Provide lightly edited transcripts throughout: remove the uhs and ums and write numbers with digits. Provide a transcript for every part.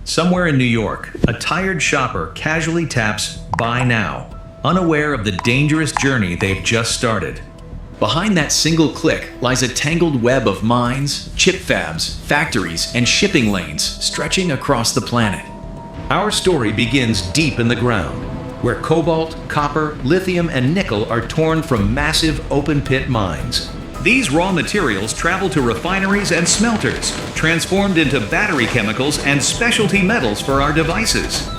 Somewhere in New York, a tired shopper casually taps "Buy Now," unaware of the dangerous journey they've just started. Behind that single click lies a tangled web of mines, chip fabs, factories, and shipping lanes stretching across the planet. Our story begins deep in the ground, where cobalt, copper, lithium, and nickel are torn from massive open-pit mines. These raw materials travel to refineries and smelters, transformed into battery chemicals and specialty metals for our devices.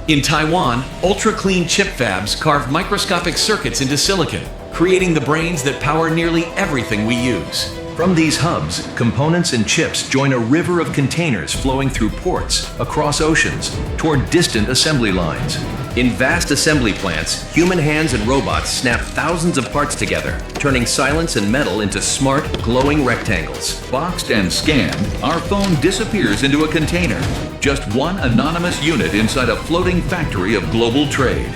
In Taiwan, ultra-clean chip fabs carve microscopic circuits into silicon, creating the brains that power nearly everything we use. From these hubs, components and chips join a river of containers flowing through ports, across oceans, toward distant assembly lines. In vast assembly plants, human hands and robots snap thousands of parts together, turning silence and metal into smart, glowing rectangles. Boxed and scanned, our phone disappears into a container, just one anonymous unit inside a floating factory of global trade.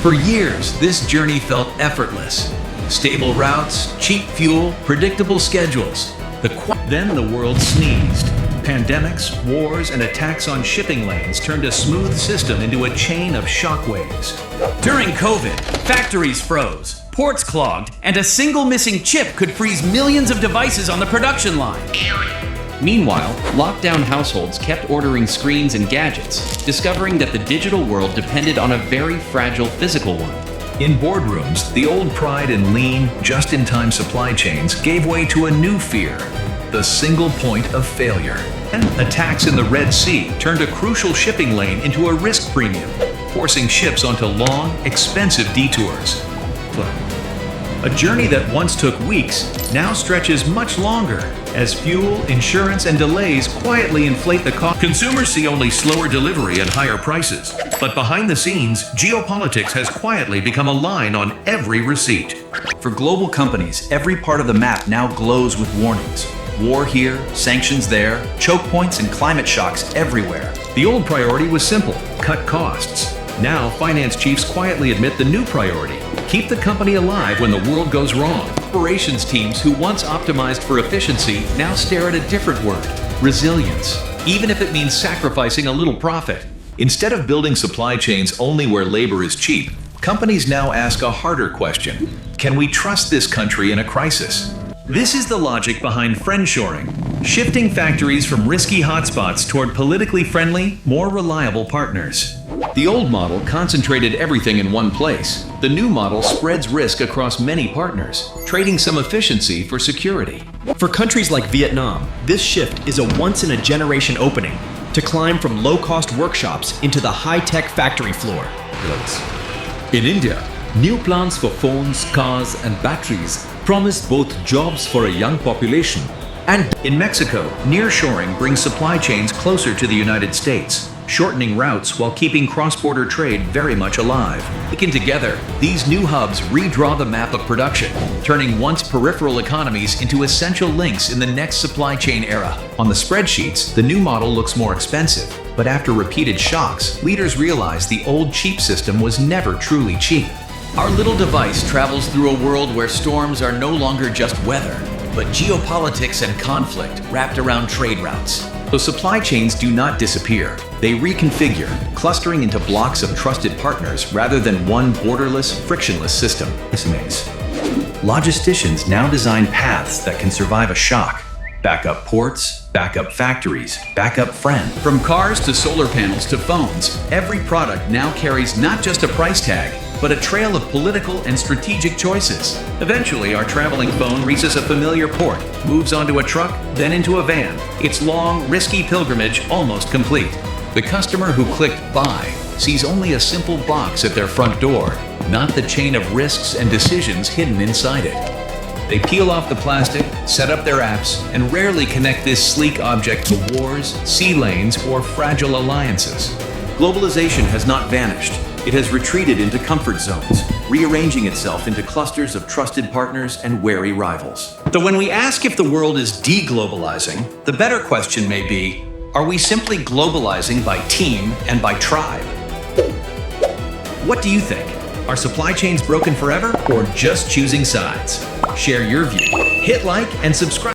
For years, this journey felt effortless. Stable routes, cheap fuel, predictable schedules. Then the world sneezed. Pandemics, wars, and attacks on shipping lanes turned a smooth system into a chain of shockwaves. During COVID, factories froze, ports clogged, and a single missing chip could freeze millions of devices on the production line. Meanwhile, lockdown households kept ordering screens and gadgets, discovering that the digital world depended on a very fragile physical one. In boardrooms, the old pride in lean, just-in-time supply chains gave way to a new fear: the single point of failure. And attacks in the Red Sea turned a crucial shipping lane into a risk premium, forcing ships onto long, expensive detours. A journey that once took weeks now stretches much longer, as fuel, insurance, and delays quietly inflate the cost. Consumers see only slower delivery and higher prices. But behind the scenes, geopolitics has quietly become a line on every receipt. For global companies, every part of the map now glows with warnings. War here, sanctions there, choke points and climate shocks everywhere. The old priority was simple: cut costs. Now, finance chiefs quietly admit the new priority: keep the company alive when the world goes wrong. Operations teams who once optimized for efficiency now stare at a different word: resilience, even if it means sacrificing a little profit. Instead of building supply chains only where labor is cheap, companies now ask a harder question: can we trust this country in a crisis? This is the logic behind friendshoring, shifting factories from risky hotspots toward politically friendly, more reliable partners. The old model concentrated everything in one place. The new model spreads risk across many partners, trading some efficiency for security. For countries like Vietnam, this shift is a once-in-a-generation opening to climb from low-cost workshops into the high-tech factory floor. In India, new plants for phones, cars, and batteries promise both jobs for a young population and. In Mexico, nearshoring brings supply chains closer to the United States, shortening routes while keeping cross-border trade very much alive. Taken together, these new hubs redraw the map of production, turning once peripheral economies into essential links in the next supply chain era. On the spreadsheets, the new model looks more expensive, but after repeated shocks, leaders realize the old cheap system was never truly cheap. Our little device travels through a world where storms are no longer just weather, but geopolitics and conflict wrapped around trade routes. So supply chains do not disappear. They reconfigure, clustering into blocks of trusted partners rather than one borderless, frictionless system. Logisticians now design paths that can survive a shock. Backup ports, backup factories, backup friend. From cars to solar panels to phones, every product now carries not just a price tag, but a trail of political and strategic choices. Eventually, our traveling phone reaches a familiar port, moves onto a truck, then into a van. Its long, risky pilgrimage almost complete. The customer who clicked buy sees only a simple box at their front door, not the chain of risks and decisions hidden inside it. They peel off the plastic, set up their apps, and rarely connect this sleek object to wars, sea lanes, or fragile alliances. Globalization has not vanished. It has retreated into comfort zones, rearranging itself into clusters of trusted partners and wary rivals. So when we ask if the world is de-globalizing, the better question may be, are we simply globalizing by team and by tribe? What do you think? Are supply chains broken forever or just choosing sides? Share your view. Hit like and subscribe.